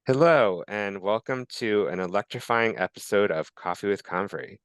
Hello, and welcome to an electrifying episode of Coffee with Convery.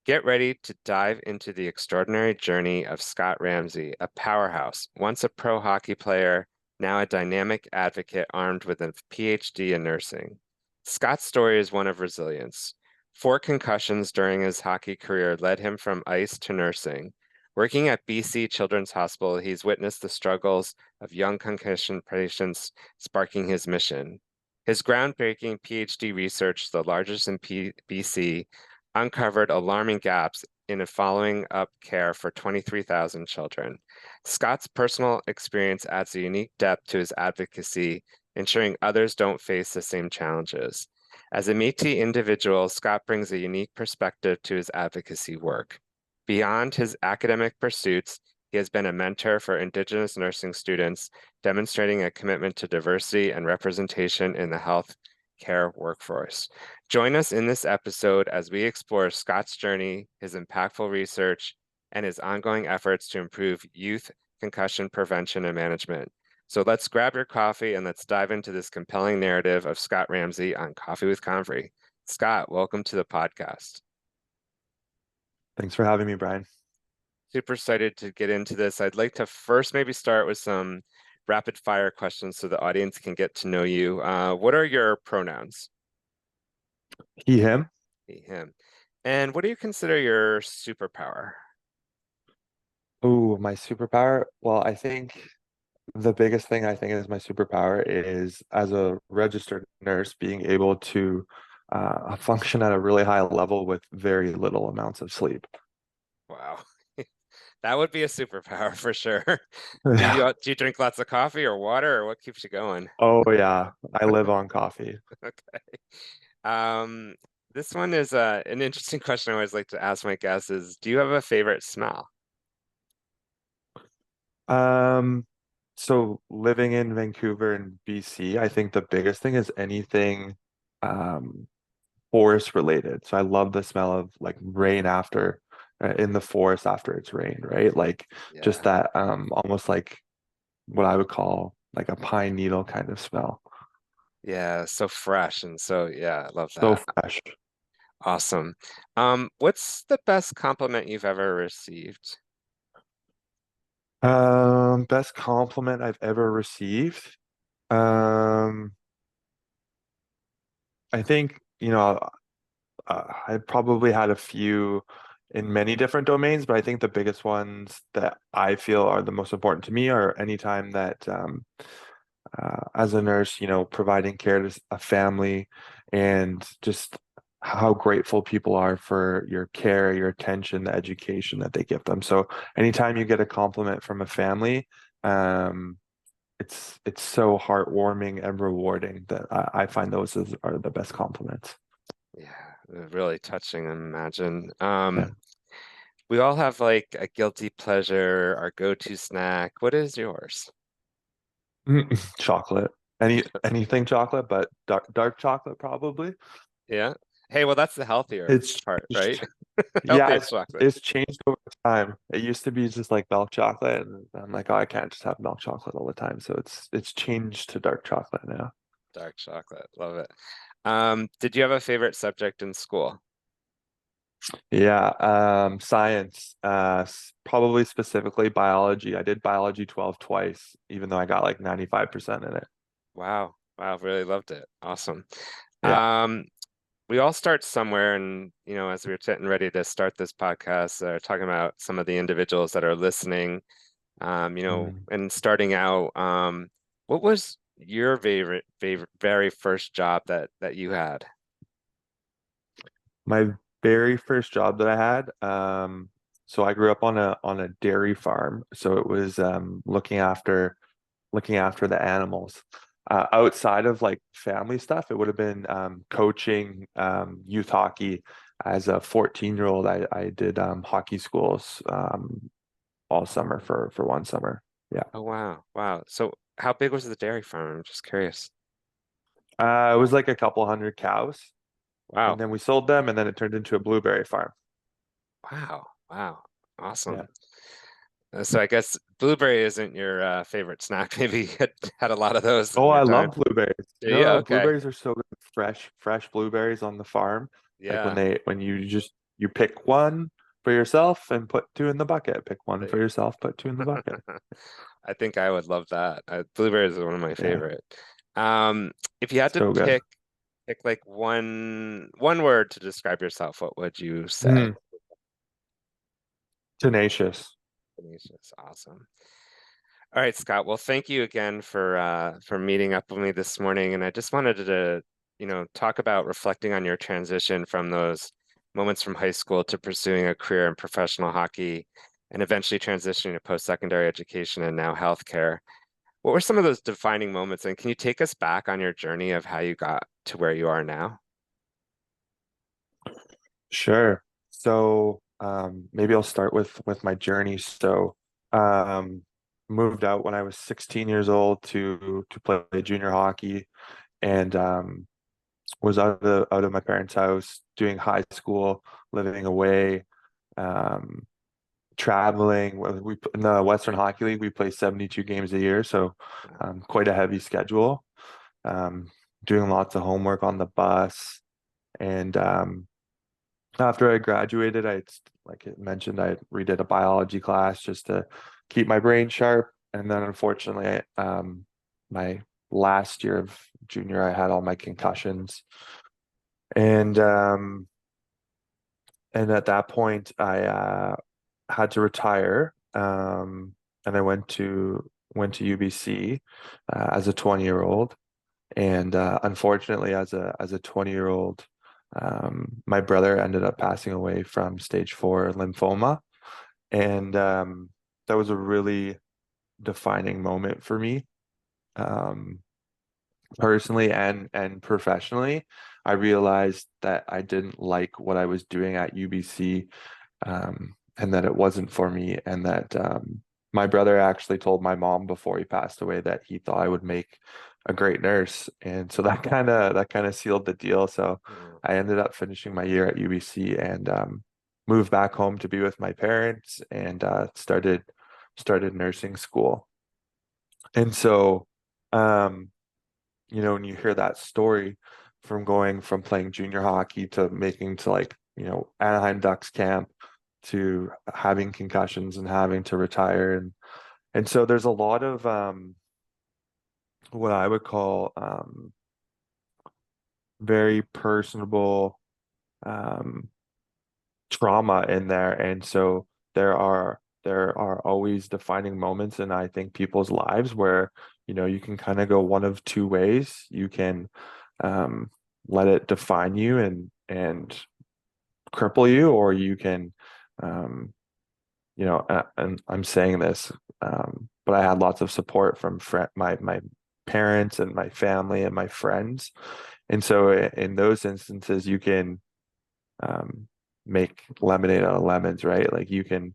Get ready to dive into the extraordinary journey of Scott Ramsay, a powerhouse, once a pro hockey player, now a dynamic advocate armed with a PhD in nursing. Scott's story is one of resilience. 4 concussions during his hockey career led him from ice to nursing. Working at BC Children's Hospital, he's witnessed the struggles of young concussion patients, sparking his mission. His groundbreaking PhD research, the largest in BC, uncovered alarming gaps in following up care for 23,000 children. Scott's personal experience adds a unique depth to his advocacy, ensuring others don't face the same challenges. As a Métis individual, Scott brings a unique perspective to his advocacy work. Beyond his academic pursuits, he has been a mentor for Indigenous nursing students, demonstrating a commitment to diversity and representation in the healthcare workforce. Join us in this episode as we explore Scott's journey, his impactful research, and his ongoing efforts to improve youth concussion prevention and management. So let's grab your coffee and let's dive into this compelling narrative of Scott Ramsay on Coffee with Convery. Scott, welcome to the podcast. Thanks for having me, Brian. Super excited to get into this. I'd like to first maybe start with some rapid fire questions so the audience can get to know you. What are your pronouns? He, him. He, him. And what do you consider your superpower? Oh, my superpower. Well, I think the biggest thing I think is my superpower is as a registered nurse being able to function at a really high level with very little amounts of sleep. Wow. That would be a superpower for sure. Yeah. Do you drink lots of coffee or water or what keeps you going? Oh, yeah. I live on coffee. Okay. Um, this one is an interesting question I always like to ask my guests is, do you have a favorite smell? Um, so living in Vancouver and BC, I think the biggest thing is anything um forest related. So I love the smell of like rain after in the forest after it's rained, right? Like just Yeah. that almost like what I would call like a pine needle kind of smell. Yeah, so fresh and so yeah, I love So that. fresh. Awesome. What's the best compliment you've ever received? Best compliment I've ever received. Um, I think, I probably had a few in many different domains, but I think the biggest ones that I feel are the most important to me are anytime that as a nurse, providing care to a family and just how grateful people are for your care, your attention, the education that they give them. So anytime you get a compliment from a family, um, it's so heartwarming and rewarding that I find are the best compliments. Yeah, really touching, I imagine. Yeah. We all have like a guilty pleasure, our go-to snack. What is yours? Chocolate. Anything chocolate, but dark chocolate probably. Yeah. Hey, well, that's the healthier It's part, right? Yeah, Healthiest it's chocolate. it's changed over time. It used to be just like milk chocolate, and I'm like, oh, I can't just have milk chocolate all the time. So it's changed to dark chocolate now. Dark chocolate. Love it. Did you have a favorite subject in school? Yeah, science, probably specifically biology. I did biology 12 twice, even though I got like 95% in it. Wow. Wow, really loved it. Awesome. Yeah. Um, we all start somewhere, and as we were getting ready to start this podcast, talking about some of the individuals that are listening, Mm. and starting out, what was your favorite very first job that you had? My very first job that I had, so I grew up on a dairy farm. So it was looking after the animals. Outside of like family stuff, it would have been coaching youth hockey. As a 14-year-old, I did hockey schools all summer for one summer. Yeah. Oh, wow. Wow. So how big was the dairy farm? I'm just curious. It was like a couple hundred cows, and Wow. then we sold them, and then it turned into a blueberry farm. Wow. Wow. Yeah. Awesome. So I guess blueberry isn't your favorite snack. Maybe you had a lot of those Oh, in your I time. love blueberries. Yeah, No, okay. blueberries are so good. Fresh blueberries on the farm. Like Yeah. when you just you pick one for yourself and put two in the bucket. Pick one for Right. yourself, put two in the bucket. I think I would love that. Blueberries is one of my Yeah, favorite. Um, if you had to so good. pick like one word to describe yourself, what would you say? Mm, tenacious. Delicious. Awesome. All right, Scott. Well, thank you again for meeting up with me this morning. And I just wanted to, talk about reflecting on your transition from those moments from high school to pursuing a career in professional hockey and eventually transitioning to post-secondary education and now healthcare. What were some of those defining moments? And can you take us back on your journey of how you got to where you are now? Sure. So maybe I'll start with my journey. So um, moved out when I was 16 years old to play junior hockey, and was out of my parents' house doing high school, living away, um, traveling. We in the Western Hockey League, we play 72 games a year, so quite a heavy schedule. Um, Doing lots of homework on the bus, and after I graduated, like I mentioned, I redid a biology class just to keep my brain sharp. And then unfortunately, my last year of junior, I had all my concussions. And and at that point, I had to retire. And I went to UBC as a 20-year-old. And unfortunately, as a 20-year-old, my brother ended up passing away from stage 4 lymphoma, and that was a really defining moment for me, um, personally and professionally. I realized that I didn't like what I was doing at UBC, and that it wasn't for me, and that my brother actually told my mom before he passed away that he thought I would make a great nurse, and so that kind of sealed the deal. So Mm. I ended up finishing my year at UBC and moved back home to be with my parents and started nursing school. And so, um, when you hear that story from going from playing junior hockey to making to like, Anaheim Ducks camp to having concussions and having to retire. And so there's a lot of what I would call very personable um, trauma in there. And so there are always defining moments in I think people's lives where, you can kind of go one of two ways. You can um, let it define you and cripple you, or you can um, and I'm saying this, but I had lots of support from my parents and my family and my friends. And so in those instances, you can um, make lemonade out of lemons, right? Like you can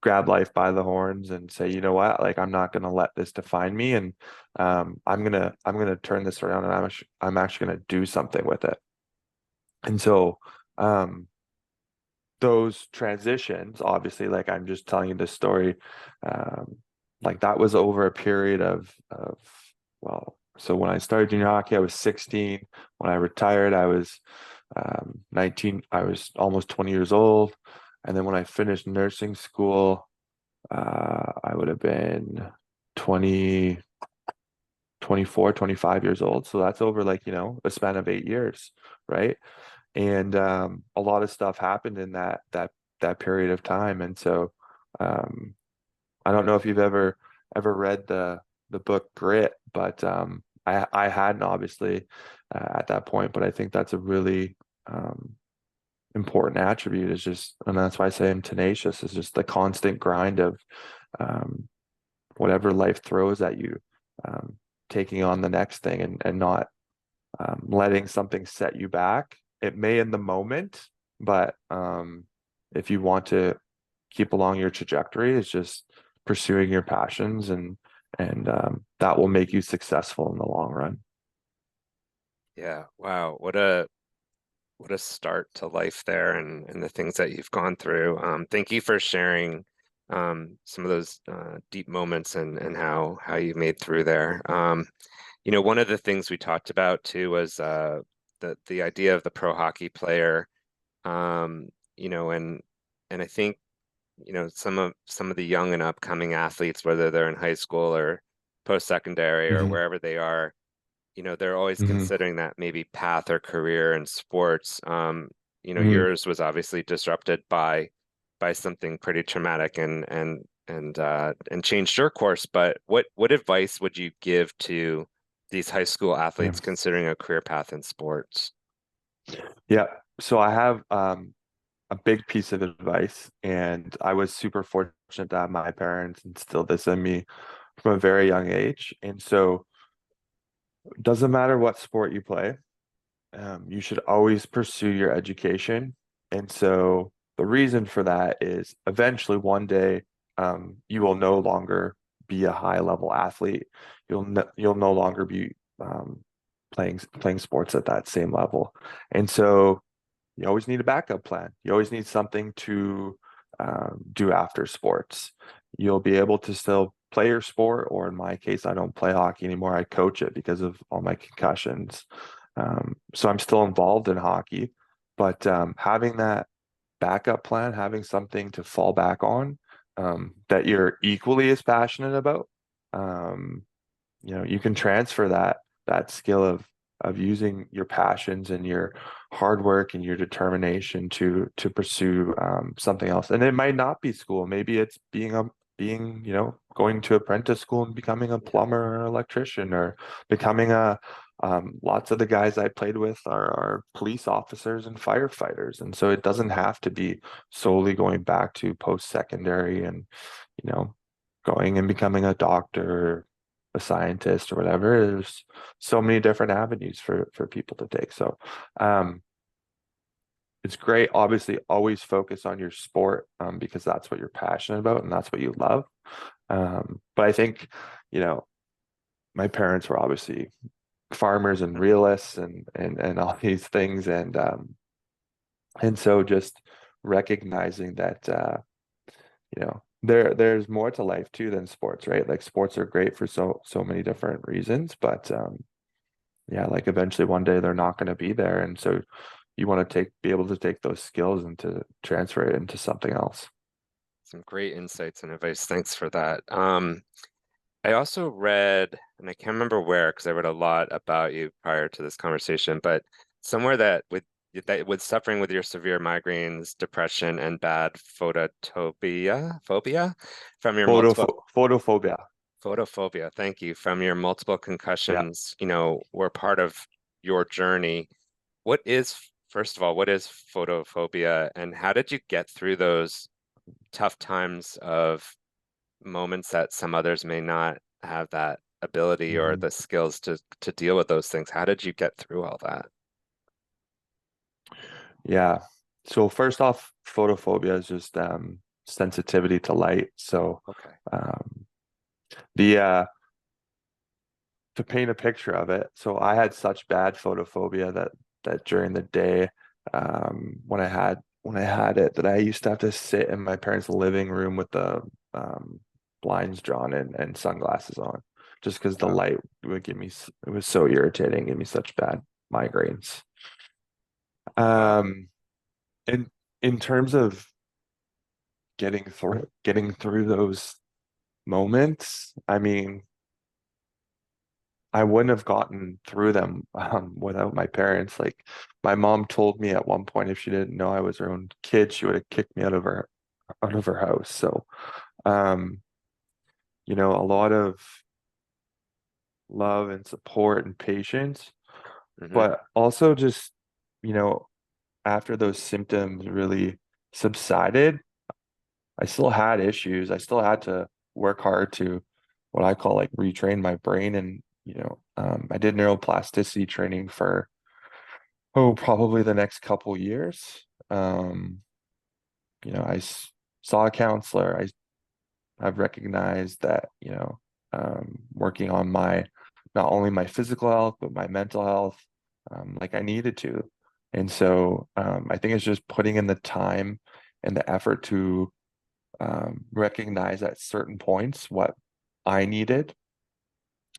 grab life by the horns and say, you know what, like I'm not going to let this define me, and I'm gonna turn this around, and I'm actually going to do something with it. And so um, those transitions, obviously, like I'm just telling you this story, um, like that was over a period of well, so when I started junior hockey, I was 16. When I retired, I was 19. I was almost 20 years old. And then when I finished nursing school, I would have been 20, 24, 25 years old. So that's over like, a span of 8 years, right? And a lot of stuff happened in that period of time. And so um, I don't know if you've ever read the book Grit, but I hadn't obviously at that point. But I think that's a really important attribute, is just, and that's why I say I'm tenacious, is just the constant grind of um, whatever life throws at you, um, taking on the next thing, and not letting something set you back. It may in the moment, but if you want to keep along your trajectory, it's just pursuing your passions, and that will make you successful in the long run. Yeah. Wow. What a start to life there and the things that you've gone through. Thank you for sharing some of those deep moments and how you made through there. One of the things we talked about too was the idea of the pro hockey player. Um, and I think some of the young and upcoming athletes, whether they're in high school or post-secondary or Hmm. wherever they are, they're always Hmm. considering that maybe path or career in sports. Hmm. Yours was obviously disrupted by something pretty traumatic and changed your course. But what advice would you give to these high school Yeah. athletes considering a career path in sports? Yeah. So I have a big piece of advice, and I was super fortunate to have my parents instill this in me from a very young age. And so it doesn't matter what sport you play, you should always pursue your education. And so the reason for that is eventually one day you will no longer be a high level athlete. You'll no longer be playing sports at that same level. And so you always need a backup plan. You always need something to do after sports. You'll be able to still play your sport, or in my case, I don't play hockey anymore. I coach it because of all my concussions. So I'm still involved in hockey, but having that backup plan, having something to fall back on that you're equally as passionate about, um, you can transfer that skill of using your passions and your hard work and your determination to pursue something else. And it might not be school. Maybe it's being going to apprentice school and becoming a plumber or electrician, or becoming a lots of the guys I played with are police officers and firefighters. And so it doesn't have to be solely going back to post-secondary and you know going and becoming a doctor, a scientist, or whatever. There's so many different avenues for people to take. So um, it's great. Obviously, always focus on your sport because that's what you're passionate about and that's what you love. But I think, you know, my parents were obviously farmers and realists and all these things, and so just recognizing that there's more to life too than sports, right? Like sports are great for so many different reasons, but yeah, like eventually one day they're not going to be there, and so you want to be able to take those skills and to transfer it into something else. Some great insights and advice. Thanks for that. I also read, and I can't remember where because I read a lot about you prior to this conversation, but somewhere that with suffering with your severe migraines, depression, and bad phobia from your multiple Photophobia. photophobia, thank you, from your multiple Yeah. concussions, were part of your journey. First of all, what is photophobia, and how did you get through those tough times of moments that some others may not have that ability or Mhm. the skills to deal with those things? How did you get through all that? Yeah. So first off, photophobia is just sensitivity to light. So Okay. um, the to paint a picture of it, so I had such bad photophobia that during the day, when I had it, that I used to have to sit in my parents' living room with the um, blinds drawn and sunglasses on, just because the Wow. light would give me. It was so irritating, give me such bad migraines. Wow. Um, in in terms of getting through those moments, I mean, I wouldn't have gotten through them without my parents. Like my mom told me at one point, if she didn't know I was her own kid, she would have kicked me out of her house. So, um, a lot of love and support and patience, Hmm. but also just, you know, after those symptoms really subsided, I still had issues. I still had to work hard to what I call like retrain my brain. And, I did neuroplasticity training for, probably the next couple years. Um, saw a counselor. I've recognized that, working on not only my physical health, but my mental health, like I needed to. And so I think it's just putting in the time and the effort to recognize at certain points what I needed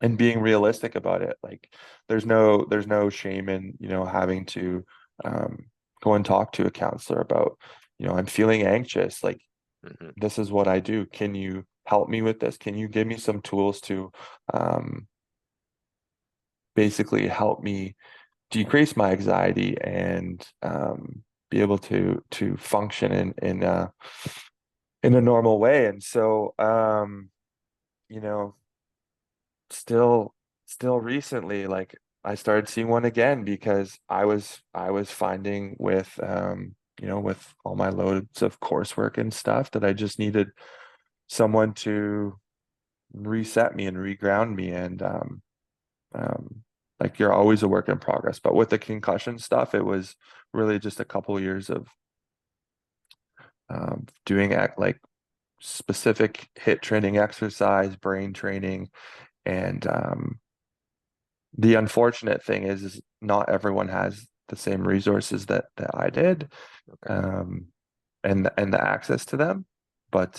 and being realistic about it. Like there's no shame in, having to um, go and talk to a counselor about, I'm feeling anxious. Like Hmm. this is what I do. Can you help me with this? Can you give me some tools to um, basically help me decrease my anxiety and be able to function in a normal way? And so you know, still still recently, like I started seeing one again because I was finding with with all my loads of coursework and stuff that I just needed someone to reset me and reground me. And um like you're always a work in progress, but with the concussion stuff it was really just a couple years of doing act like specific hit training exercise, brain training, and the unfortunate thing is not everyone has the same resources that I did, Okay. um, and the access to them. But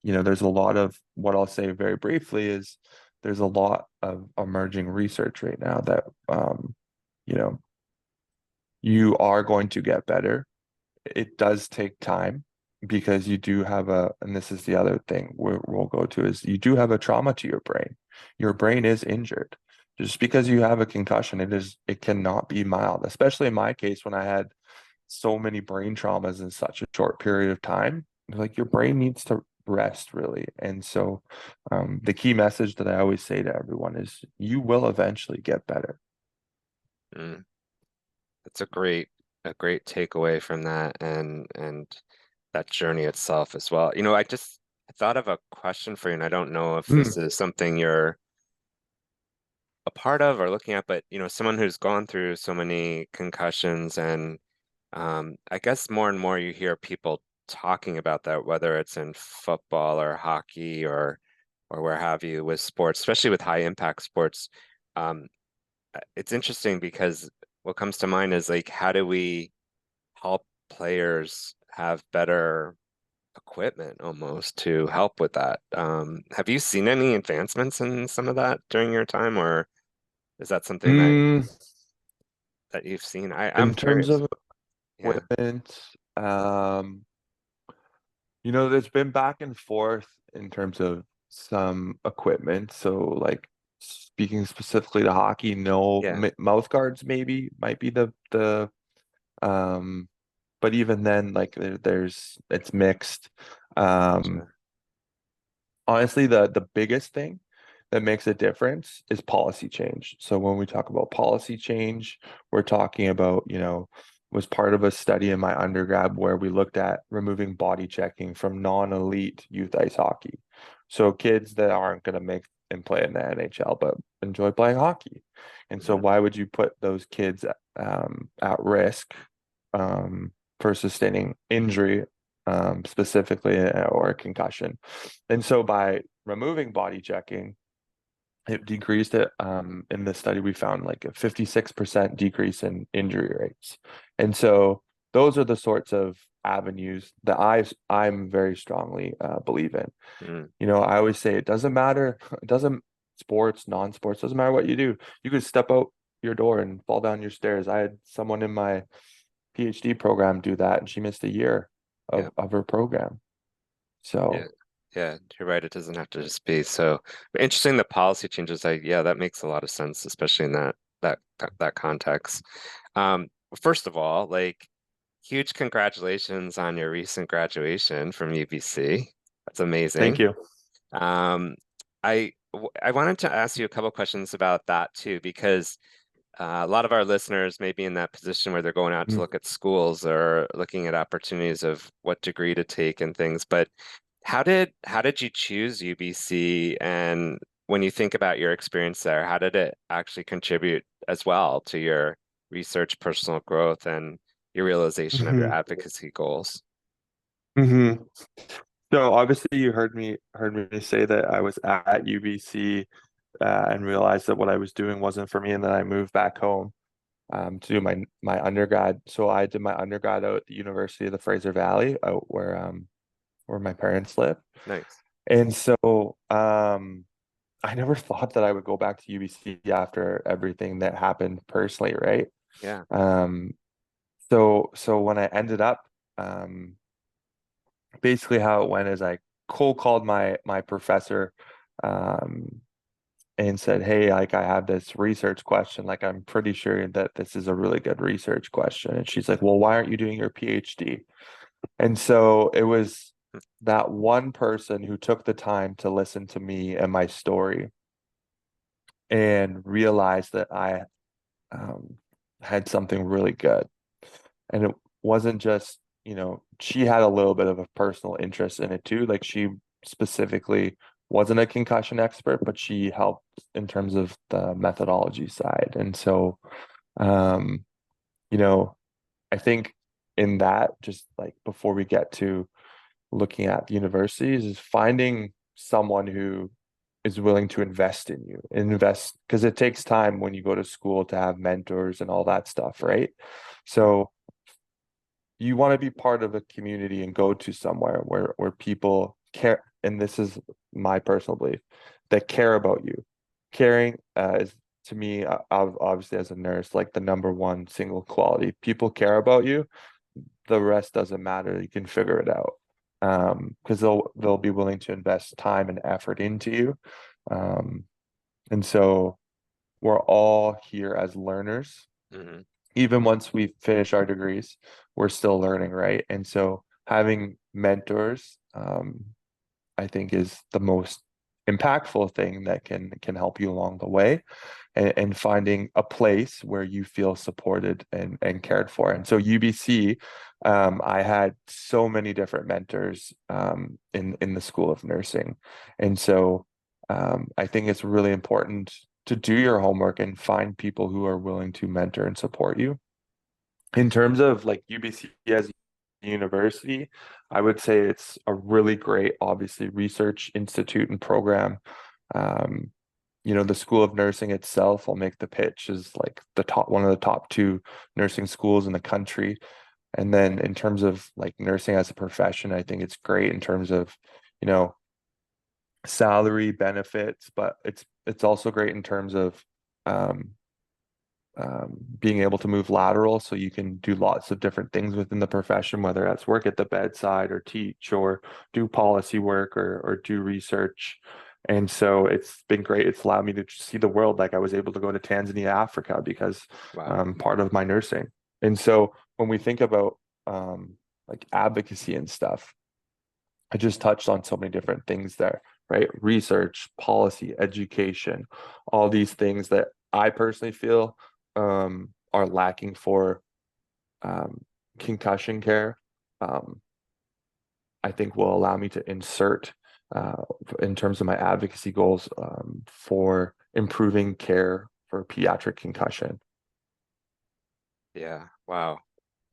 there's a lot of what I'll say very briefly is there's a lot of emerging research right now that you know you are going to get better. It does take time because you do have and this is the other thing we'll go to, is you do have a trauma to your brain. Your brain is injured. Just because you have a concussion, it cannot be mild, especially in my case when I had so many brain traumas in such a short period of time. Like your brain needs to rest really. And so the key message that I always say to everyone is you will eventually get better. Mm. That's a great takeaway from that, and that journey itself as well. I thought of a question for you, and I don't know if this Mm. is something you're a part of or looking at, but someone who's gone through so many concussions, and I guess more and more you hear people talking about that, whether it's in football or hockey or where have you with sports, especially with high impact sports. Um, it's interesting because what comes to mind is like, how do we help players have better equipment almost to help with that? Have you seen any advancements in some of that during your time, or is that something that Mm, you've seen? I'm in terms curious. of Yeah, equipment, there's been back and forth in terms of some equipment. So, like speaking specifically to hockey, no yeah, mouth guards maybe might be the um, but even then, like there's it's mixed. Um, gotcha. Honestly, the biggest thing that makes a difference is policy change. So when we talk about policy change, we're talking about, was part of a study in my undergrad where we looked at removing body checking from non-elite youth ice hockey. So kids that aren't going to make and play in the NHL, but enjoy playing hockey. And so Mhm. why would you put those kids at risk for sustaining injury, specifically, or a concussion? And so by removing body checking, it decreased it. In the study, we found like a 56% decrease in injury rates. And so those are the sorts of avenues that I'm very strongly believe in. Mm, I always say it doesn't matter. It doesn't sports, non-sports, doesn't matter what you do. You could step out your door and fall down your stairs. I had someone in my PhD program do that, and she missed a year yeah, of her program. yeah, So, yeah. You're right. It doesn't have to just be so interesting. The policy changes. Yeah, that makes a lot of sense, especially in that context. First of all, like, huge congratulations on your recent graduation from UBC. That's thank amazing. you. Um, I wanted to ask you a couple questions about that too, because a lot of our listeners may be in that position where they're going out to Mm. look at schools or looking at opportunities of what degree to take and things. But how did you choose UBC? And when you think about your experience there, how did it actually contribute as well to your research, personal growth, and your realization of your Mhm. advocacy goals? Hmm. So obviously you heard me say that I was at UBC and realized that what I was doing wasn't for me, and then I moved back home to do my undergrad. So I did my undergrad out at the University of the Fraser Valley, out where where my parents live. Nice. And so I never thought that I would go back to UBC after everything that happened personally, right? Yeah. Um, so when I ended up, um, basically how it went is I cold called my professor, um, and said, "Hey, like I have this research question. Like I'm pretty sure that this is a really good research question." And she's like, "Well, why aren't you doing your PhD?" And so it was that one person who took the time to listen to me and my story and realized that I um, had something really good. And it wasn't just, she had a little bit of a personal interest in it too. Like she specifically wasn't a concussion expert, but she helped in terms of the methodology side. And so, um, you know, I think in that, just like before we get to looking at universities, is finding someone who is willing to invest in you, invest because it takes time when you go to school to have mentors and all that stuff, right? So you want to be part of a community and go to somewhere where people care, and this is my personal belief, that care about you. Caring is to me, obviously as a nurse, like the number one single quality. People care about you, the rest doesn't matter. You can figure it out. Because they'll be willing to invest time and effort into you. Um, and so we're all here as learners. Hmm. Even once we finish our degrees, we're still learning, right? And so having mentors, I think is the most impactful thing that can help you along the way, and finding a place where you feel supported and cared for. And so UBC, I had so many different mentors in the School of Nursing. And so I think it's really important to do your homework and find people who are willing to mentor and support you. In terms of like UBC as a university, I would say it's a really great, obviously, research institute and program. Um, the School of Nursing itself, I'll make the pitch, is like one of the top two nursing schools in the country. And then in terms of like nursing as a profession, I think it's great in terms of, you know, salary benefits, but it's also great in terms of um, being able to move lateral, so you can do lots of different things within the profession, whether that's work at the bedside or teach or do policy work or do research. And so it's been great. It's allowed me to see the world. Like I was able to go to Tanzania, Africa, because Wow. part of my nursing. And so when we think about like advocacy and stuff, I just touched on so many different things there, right? Research, policy, education, all these things that I personally feel are lacking for um, concussion care. Um, I think will allow me to insert uh, in terms of my advocacy goals for improving care for pediatric concussion. Yeah. Wow.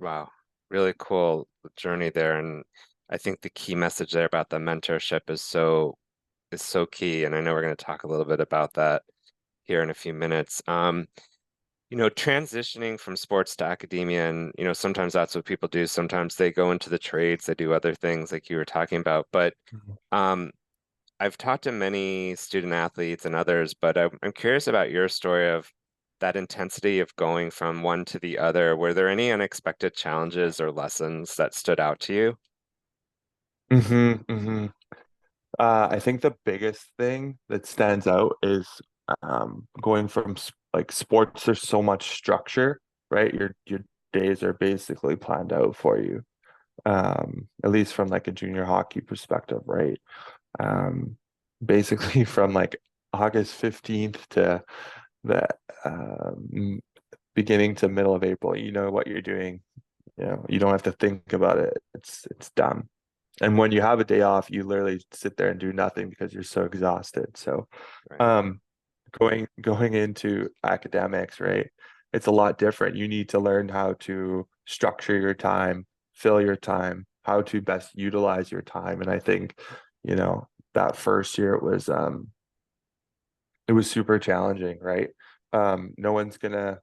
Wow. Really cool journey there. And I think the key message there about the mentorship is so key. And I know we're going to talk a little bit about that here in a few minutes. Transitioning from sports to academia, and sometimes that's what people do. Sometimes they go into the trades, they do other things like you were talking about. But Mhm. um, I've talked to many student athletes and others, but I'm curious about your story of that intensity of going from one to the other. Were there any unexpected challenges or lessons that stood out to you? Hmm. I think the biggest thing that stands out is going from like sports. There's so much structure, right? Your days are basically planned out for you, at least from like a junior hockey perspective, right? Um, Basically from like August 15th to the um, beginning to middle of April, you know what you're doing. You don't have to think about it. It's done. And when you have a day off, you literally sit there and do nothing because you're so exhausted. So, Right. um, going into academics, right? It's a lot different. You need to learn how to structure your time, fill your time, how to best utilize your time. And I think, that first year it was super challenging, right? No one's gonna,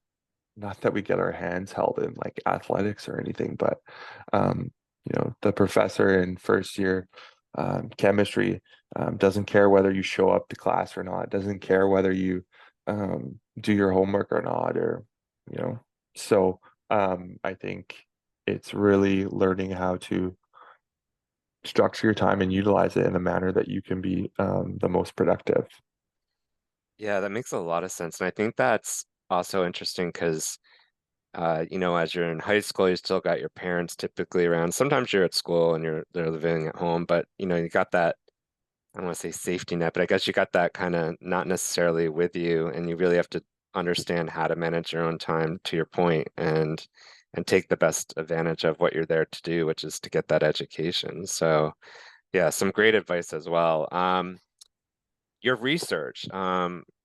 not that we get our hands held in like athletics or anything, but um the professor in first year chemistry doesn't care whether you show up to class or not, doesn't care whether you do your homework or not, or you know. So I think it's really learning how to structure your time and utilize it in a manner that you can be the most productive. Yeah, that makes a lot of sense. And I think that's also interesting because as you're in high school, you still got your parents typically around. Sometimes you're at school and they're living at home, but you got that, I don't want to say safety net, but I guess you got that kind of not necessarily with you, and you really have to understand how to manage your own time to your point and take the best advantage of what you're there to do, which is to get that education. So yeah, some great advice as well. Your research,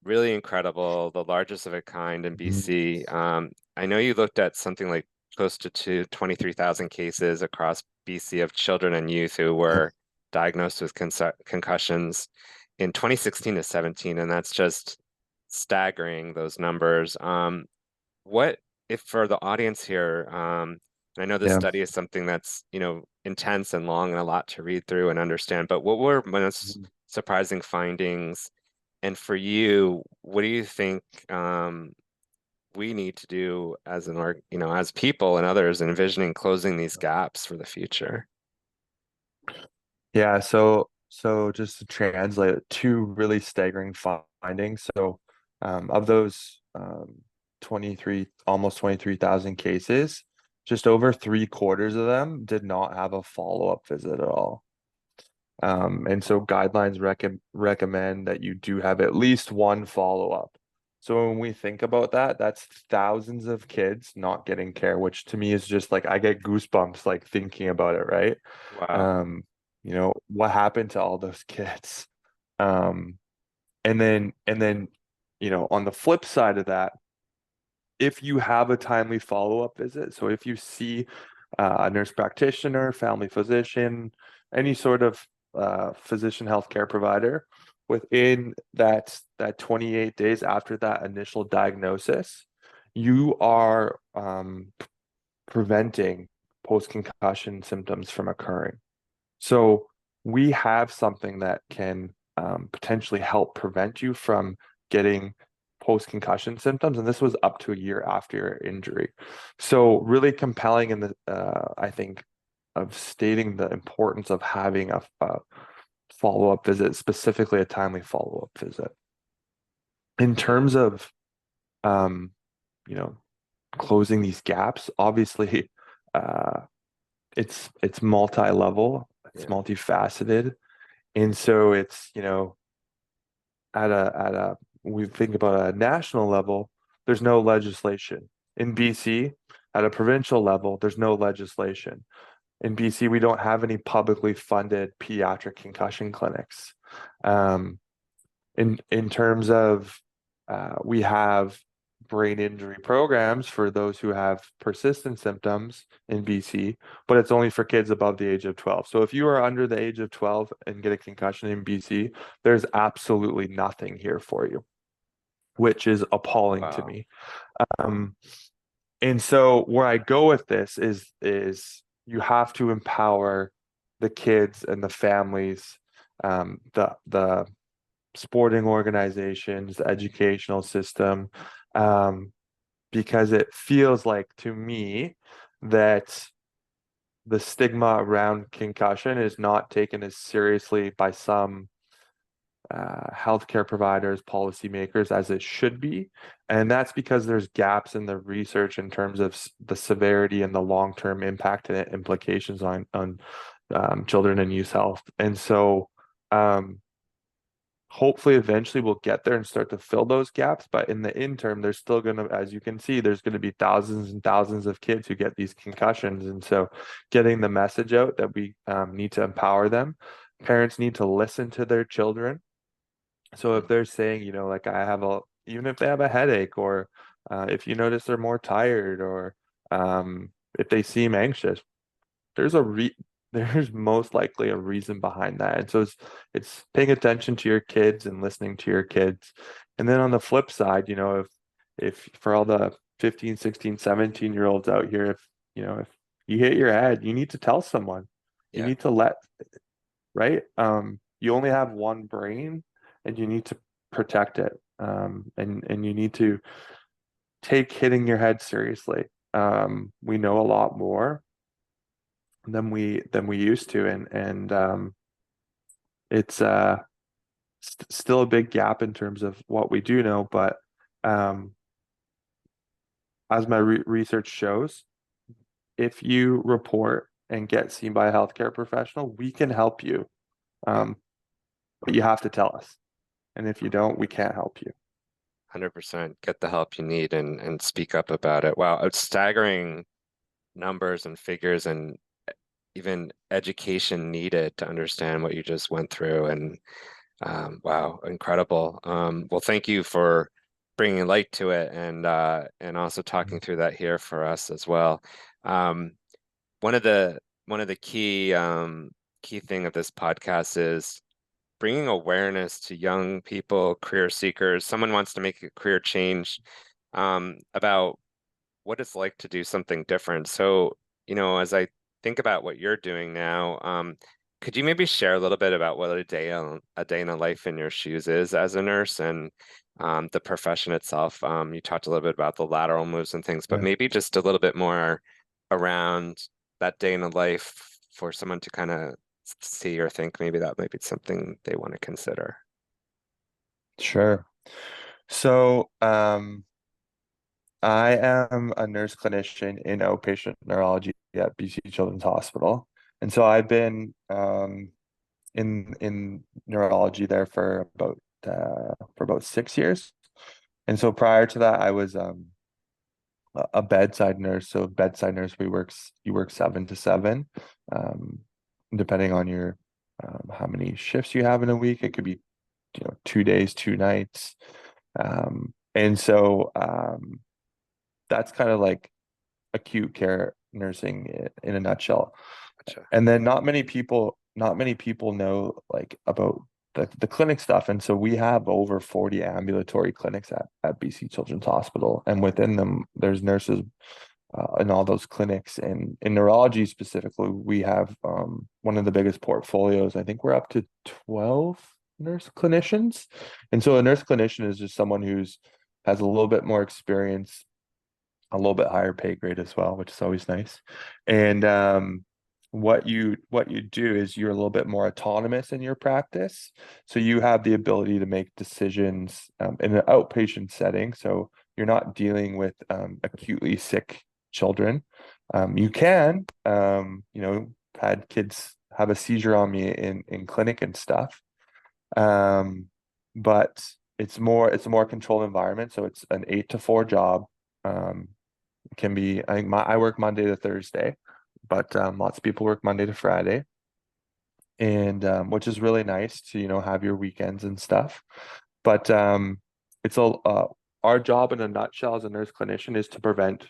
really incredible, the largest of a kind in Mhm. BC. I know you looked at something like close to 23,000 cases across BC of children and youth who Yep. were diagnosed with concussions in 2016 to 17, and that's just staggering, those numbers. What if for the audience here, and I know this Yeah. study is something that's, intense and long and a lot to read through and understand, but what were most Mhm. surprising findings? And for you, what do you think we need to do as as people and others envisioning closing these gaps for the future? Yeah, so just to translate it, two really staggering findings. So of those 23, almost 23,000 cases, just over three-quarters of them did not have a follow-up visit at all. And so guidelines recommend that you do have at least one follow-up. So when we think about that, that's thousands of kids not getting care, which to me is just like I get goosebumps like thinking about it, right? Wow. Um, what happened to all those kids? Um, and then, on the flip side of that, if you have a timely follow-up visit, so if you see a nurse practitioner, family physician, any sort of physician healthcare provider within that 28 days after that initial diagnosis, you are preventing post-concussion symptoms from occurring. So we have something that can potentially help prevent you from getting post-concussion symptoms, and this was up to a year after your injury. So really compelling in the I think of stating the importance of having a follow-up visit, specifically a timely follow-up visit. In Yeah. terms of um, you know, closing these gaps, obviously uh, it's multi-level, it's Yeah. multifaceted. And so it's, at a we think about a national level, there's no legislation. In BC, at a provincial level, there's no legislation. In BC, we don't have any publicly funded pediatric concussion clinics. Um, in terms of we have brain injury programs for those who have persistent symptoms in BC, but it's only for kids above the age of 12. So if you are under the age of 12 and get a concussion in BC, there's absolutely nothing here for you, which is appalling to Wow. me. Um, and so where I go with this is you have to empower the kids and the families, the sporting organizations, the educational system, um, because it feels like to me that the stigma around concussion is not taken as seriously by some healthcare providers, policymakers as it should be. And that's because there's gaps in the research in terms of the severity and the long-term impact and implications on children and youth health. And so um, hopefully eventually we'll get there and start to fill those gaps. But in the interim, there's still going to, as you can see, there's going to be thousands and thousands of kids who get these concussions. And so getting the message out that we need to empower them. Parents need to listen to their children. So if Mhm. they're saying, like even if they have a headache, or if you notice they're more tired, or if they seem anxious, there's a re there's most likely a reason behind that. And so it's paying attention to your kids and listening to your kids. And then on the flip side, if for all the 15, 16, 17-year-olds out here, if you hit your head, you need to tell someone. You Yeah. need to let, right? You only have one brain and you need to protect it. And you need to take hitting your head seriously. We know a lot more than we used to, and it's still a big gap in terms of what we do know, but um, as my research shows, if you report and get seen by a healthcare professional, we can help you. Um, but you have to tell us. And if you don't, we can't help you. 100% get the help you need and speak up about it. Wow, it's staggering numbers and figures and even education needed to understand what you just went through. And wow, incredible. Well, thank you for bringing light to it and also talking through that here for us as well. Um, one of the key thing of this podcast is bringing awareness to young people, career seekers. Someone wants to make a career change about what it's like to do something different. So, as I think about what you're doing now, could you maybe share a little bit about what a day in the life in your shoes is as a nurse and the profession itself? You talked a little bit about the lateral moves and things, but Yeah. maybe just a little bit more around that day in the life for someone to kind of see or think maybe that might be something they want to consider. Sure. So, I am a nurse clinician in outpatient neurology at BC Children's Hospital. And so I've been in neurology there for about 6 years. And so prior to that, I was a bedside nurse. So bedside nurse, you work 7 to 7, um, depending on your how many shifts you have in a week. It could be 2 days, 2 nights, and so that's kind of like acute care nursing in a nutshell. Gotcha. And then not many people know like about the clinic stuff. And so we have over 40 ambulatory clinics at BC Children's Hospital. And within them, there's nurses in all those clinics. And in neurology specifically, we have one of the biggest portfolios. I think we're up to 12 nurse clinicians. And so a nurse clinician is just someone who's has a little bit more experience, a little bit higher pay grade as well, which is always nice. And what you do is you're a little bit more autonomous in your practice. So you have the ability to make decisions in an outpatient setting. So you're not dealing with acutely sick children. You can, had kids have a seizure on me in clinic and stuff. Um, but it's a more controlled environment. So it's an 8 to 4 job. Um, it can be, I think I work Monday to Thursday, but lots of people work Monday to Friday, and which is really nice to, have your weekends and stuff. But it's a our job in a nutshell as a nurse clinician is to prevent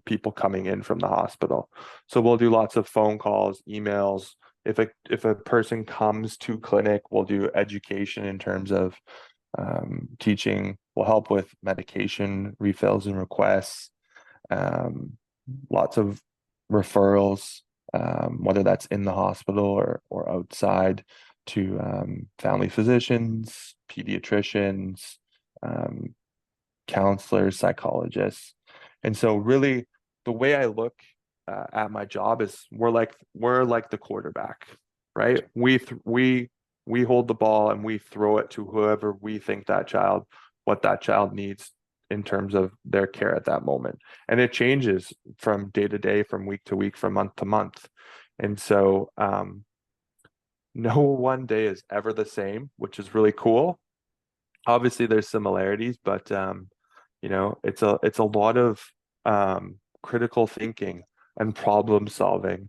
people coming in from the hospital. So we'll do lots of phone calls, emails. If a person comes to clinic, we'll do education in terms of teaching. We'll help with medication refills and requests, um, lots of referrals, whether that's in the hospital or outside, to family physicians, pediatricians, um, counselors, psychologists. And so really the way I look at my job is we're like the quarterback, right? We hold the ball and we throw it to whoever we think what that child needs in terms of their care at that moment. And it changes from day to day, from week to week, from month to month. And so no one day is ever the same, which is really cool. Obviously there's similarities, but it's a lot of critical thinking and problem solving.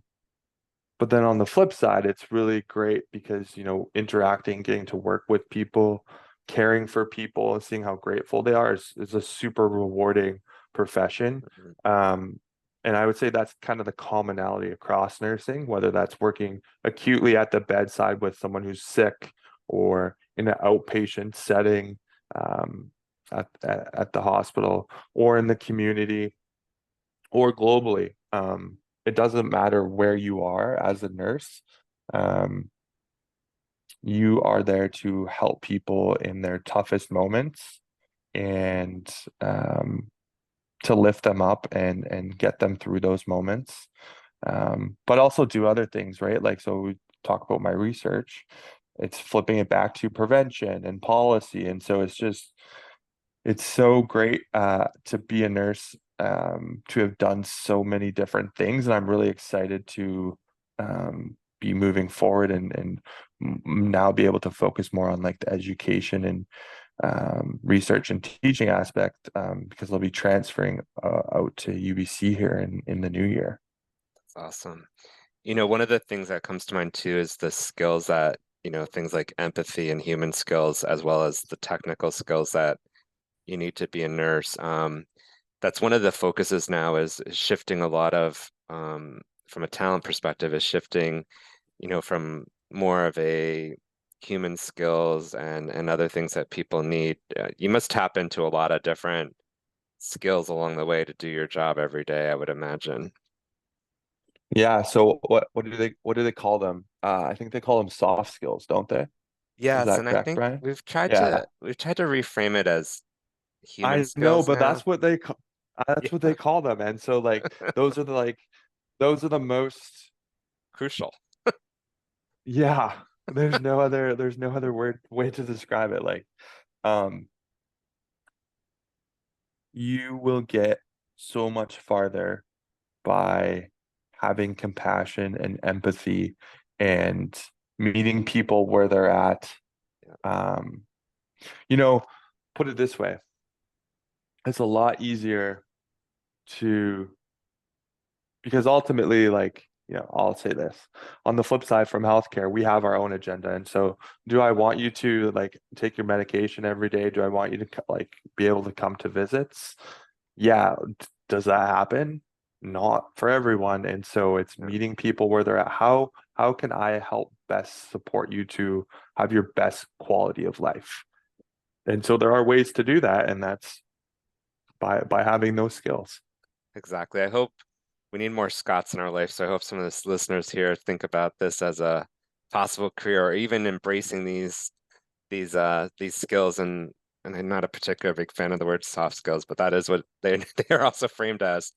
But then on the flip side, it's really great because, interacting, getting to work with people, caring for people, and seeing how grateful they are is a super rewarding profession. Mhm. Um, and I would say that's kind of the commonality across nursing, whether that's working acutely at the bedside with someone who's sick, or in an outpatient setting um, at the hospital, or in the community, or globally. it doesn't matter where you are as a nurse. Um, you are there to help people in their toughest moments and to lift them up and get them through those moments. But also do other things, right? Like, so we talk about my research, it's flipping it back to prevention and policy. And so it's so great to be a nurse, to have done so many different things. And I'm really excited to be moving forward and now be able to focus more on like the education and research and teaching aspect, because I'll be transferring out to UBC here in the new year. That's awesome. One of the things that comes to mind too is the skills that, things like empathy and human skills, as well as the technical skills that you need to be a nurse. That's one of the focuses now is shifting a lot of, from a talent perspective, is shifting, from more of a human skills and other things that people need. You must tap into a lot of different skills along the way to do your job every day, I would imagine. Yeah, so what do they call them? I think they call them soft skills, don't they? Is Yes, that and I correct, think Brian? we've tried Yeah, to we've tried to reframe it as human I know, skills but now. that's what Yeah, they call them. And so like those are the like those are the most, crucial. yeah, there's no other word way to describe it. Like um you will get so much farther by having compassion and empathy and meeting people where they're at. Yeah, Um, you know, put it this way, it's a lot easier to, because ultimately, like, I'll say this. On the flip side, from healthcare, we have our own agenda. And so, do I want you to like take your medication every day? Do I want you to like be able to come to visits? Yeah. Does that happen? Not for everyone. And so it's yeah, meeting people where they're at. How can I help best support you to have your best quality of life? And so there are ways to do that, and that's by having those skills. exactly. I hope we need more Scots in our life, so I hope some of the listeners here think about this as a possible career or even embracing these skills and I'm not a particular big fan of the word soft skills, but that is what they are also framed as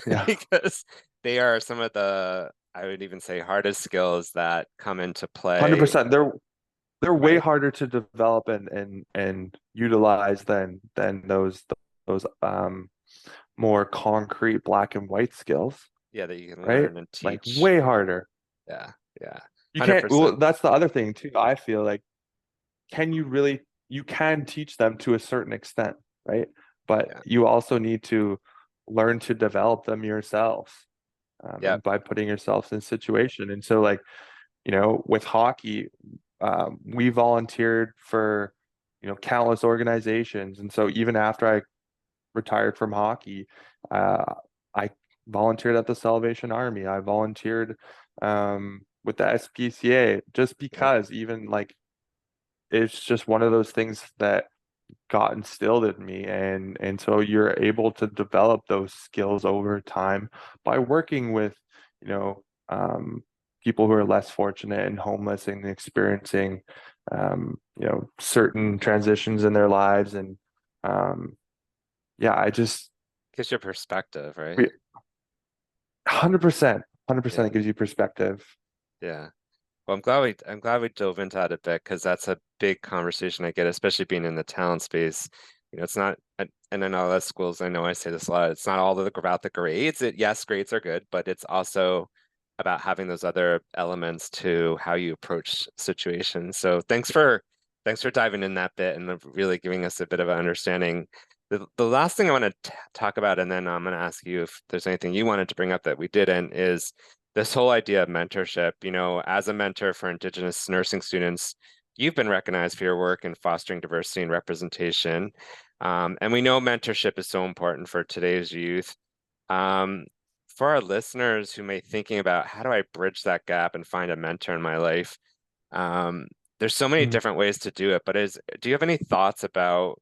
Yeah. because they are some of the, I would even say, hardest skills that come into play, 100%. They're way right? harder to develop and utilize than those more concrete black and white skills, Yeah, that you can right? learn and Like teach. way harder. Yeah, yeah, You can't, 100%. well, that's the other thing too. I feel like, you can teach them to a certain extent, right? But Yeah, you also need to learn to develop them yourself, yeah, and by putting yourselves in situation. And so like, with hockey, we volunteered for, countless organizations. And so even after I retired from hockey, I volunteered at the Salvation Army. I volunteered with the SPCA just yeah, because even like it's just one of those things that got instilled in me, and so you're able to develop those skills over time by working with, you know people who are less fortunate and homeless and experiencing certain transitions in their lives. And um yeah, I just gives you perspective, right? 100% Yeah, it gives you perspective. yeah. Well, I'm glad we dove into that a bit because that's a big conversation I get, especially being in the talent space. It's not, and in all schools, I know I say this a lot. It's not all about the grades. Yes, grades are good, but it's also about having those other elements to how you approach situations. So thanks for diving in that bit and really giving us a bit of an understanding. The last thing I want to talk about, and then I'm going to ask you if there's anything you wanted to bring up that we didn't, is this whole idea of mentorship. As a mentor for Indigenous nursing students, you've been recognized for your work in fostering diversity and representation. And we know mentorship is so important for today's youth. Um, for our listeners who may be thinking about how do I bridge that gap and find a mentor in my life, um, there's so many Mhm. different ways to do it. But do you have any thoughts about,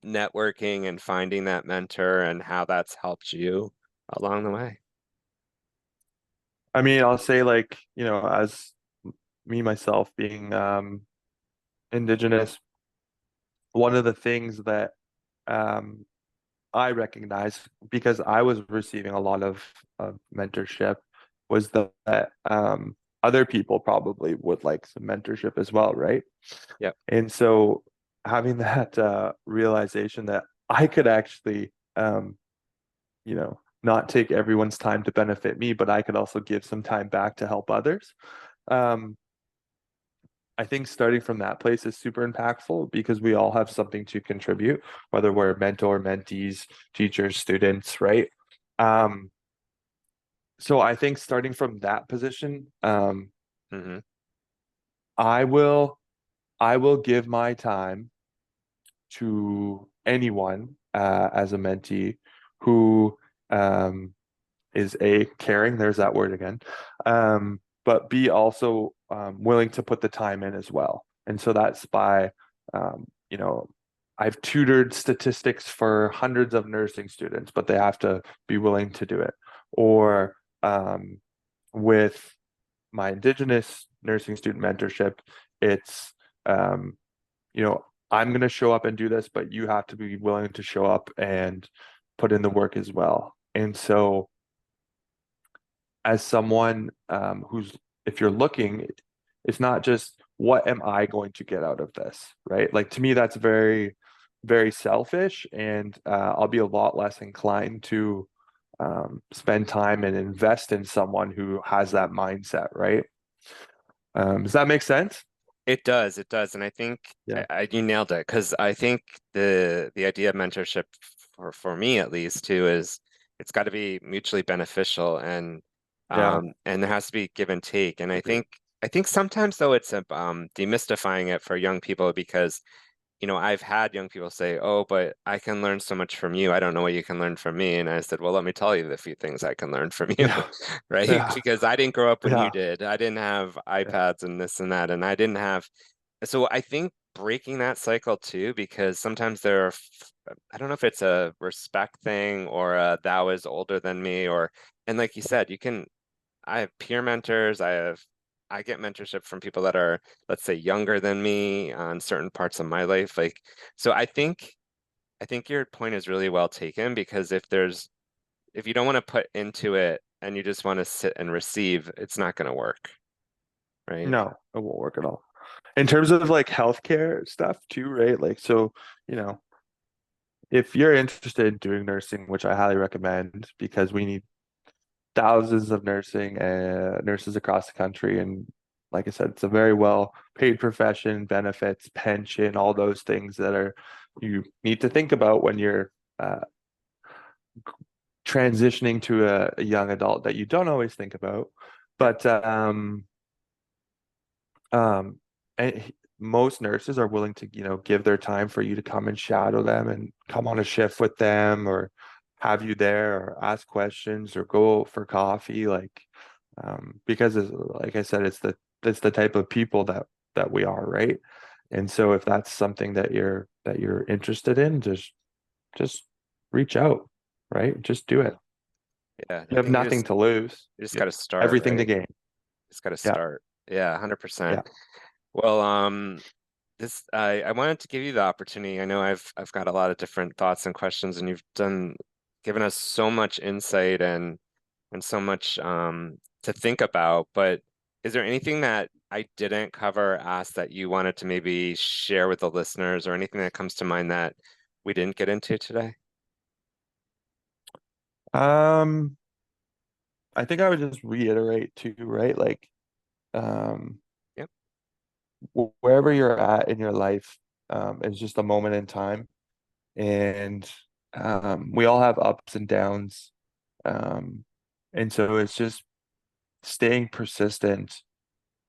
networking and finding that mentor and how that's helped you along the way? I mean, I'll say like, as me myself being Indigenous, one of the things that um I recognize because I was receiving a lot of mentorship was that other people probably would like some mentorship as well, right? Yep. And so having that realization that I could actually not take everyone's time to benefit me, but I could also give some time back to help others. Um, I think starting from that place is super impactful because we all have something to contribute, whether we're mentor, mentees, teachers, students, right? Um, so I think starting from that position, Hmm. I will I will give my time to anyone as a mentee who is A, caring, there's that word again, but B, also willing to put the time in as well. And so that's by, um, you know, I've tutored statistics for hundreds of nursing students, but they have to be willing to do it. Or with my Indigenous nursing student mentorship, it's, um, I'm going to show up and do this, but you have to be willing to show up and put in the work as well. And so, as someone who's, if you're looking, it's not just what am I going to get out of this, right? Like to me, that's very, very selfish, and I'll be a lot less inclined to spend time and invest in someone who has that mindset, right? Does that make sense? It does, and I think Yeah. you nailed it because I think the idea of mentorship for me at least too is it's got to be mutually beneficial Yeah. and there has to be give and take, and Agreed. I think sometimes though it's demystifying it for young people because I've had young people say, "Oh, but I can learn so much from you. I don't know what you can learn from me." And I said, "Well, let me tell you the few things I can learn from you." Yeah. Right? Yeah. Because I didn't grow up when you Yeah. did. I didn't have Yeah. iPads and this and that, and I didn't have. So I think breaking that cycle too, because sometimes I don't know if it's a respect thing or a thou is older than me, and like you said, I have peer mentors. I get mentorship from people that are, let's say, younger than me on certain parts of my life. So I think your point is really well taken because if you don't want to put into it and you just want to sit and receive, it's not going to work, right? No, it won't work at all. In terms of like healthcare stuff too, right? Like, so, you know, if you're interested in doing nursing, which I highly recommend because we need thousands of nurses across the country, and like I said, it's a very well paid profession, benefits, pension, all those things that are you need to think about when you're uh, transitioning to a young adult that you don't always think about. Yep. But um, and most nurses are willing to, give their time for you to come and shadow them and come on a shift with them or have you there or ask questions or go for coffee, like because like I said, it's the type of people that we are, right? And so if that's something that you're interested in, just reach out, right? Just do it. Yeah. You I have think nothing to lose. you just You got have to start, everything to right? gain. Just got to Yeah, start. Yeah, 100%. yeah. Well, I wanted to give you the opportunity. I know I've got a lot of different thoughts and questions, and given us so much insight and so much to think about. But is there anything that I didn't cover, ask that you wanted to maybe share with the listeners, or anything that comes to mind that we didn't get into today? Um, I think I would just reiterate too, right? Like, um, Yep. wherever you're at in your life, is just a moment in time, and we all have ups and downs, um, and so it's just staying persistent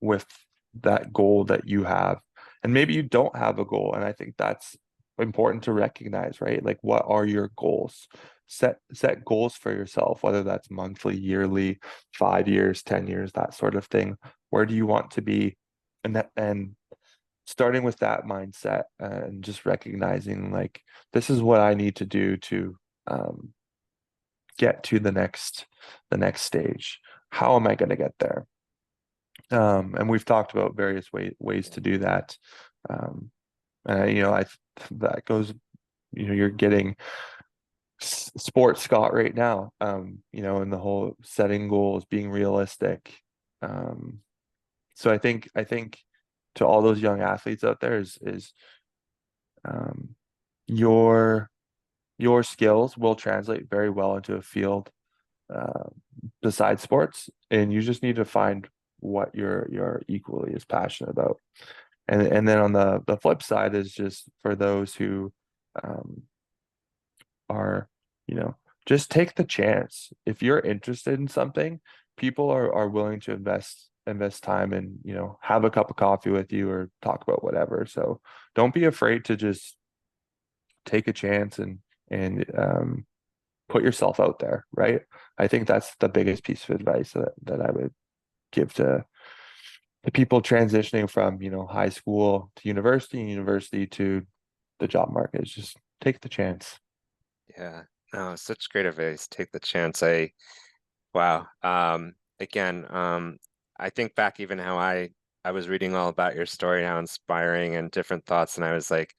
with that goal that you have. And maybe you don't have a goal. And I think that's important to recognize, right? Like, what are your goals? Set goals for yourself, whether that's monthly, yearly, 5 years, 10 years, that sort of thing. Where do you want to be? And starting with that mindset and just recognizing like this is what I need to do to um, get to the next stage. how am I going to get there? And we've talked about various ways to do that. Um, and that goes, you're getting sports Scott right now, and the whole setting goals, being realistic. Um, so I think to all those young athletes out there is um, your your skills will translate very well into a field uh, besides sports, and you just need to find what you're equally as passionate about. And then on the flip side is just for those who um, are, just take the chance. If you're interested in something, people are willing to invest time and, have a cup of coffee with you or talk about whatever. So don't be afraid to just take a chance and put yourself out there, right? I think that's the biggest piece of advice that I would give to the people transitioning from, high school to university and university to the job market is just take the chance. Yeah, no, such great advice. Take the chance. Wow. Again, I think back even how I was reading all about your story, how inspiring and different thoughts, and I was like,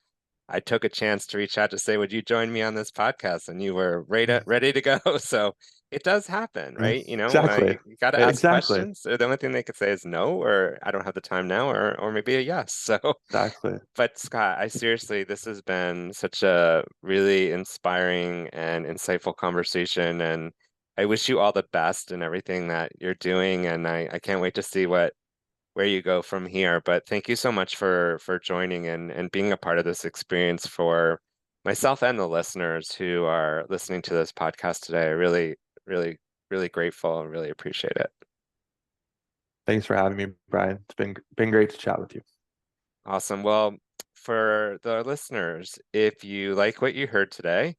I took a chance to reach out to say, would you join me on this podcast? And you were ready to go. So it does happen, right? Exactly. You got to ask Exactly. questions. Or the only thing they could say is no, or I don't have the time now, or maybe a yes. So Exactly. but Scott, I seriously, this has been such a really inspiring and insightful conversation, and I wish you all the best in everything that you're doing, and I can't wait to see where you go from here. But thank you so much for joining and being a part of this experience for myself and the listeners who are listening to this podcast today. I really, really, really grateful and really appreciate it. Thanks for having me, Brian. It's been great to chat with you. Awesome. Well, for the listeners, if you like what you heard today,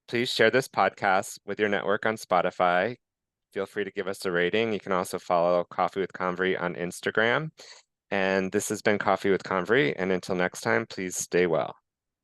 please share this podcast with your network on Spotify. Feel free to give us a rating. You can also follow Coffee with Convery on Instagram. And this has been Coffee with Convery. And until next time, please stay well.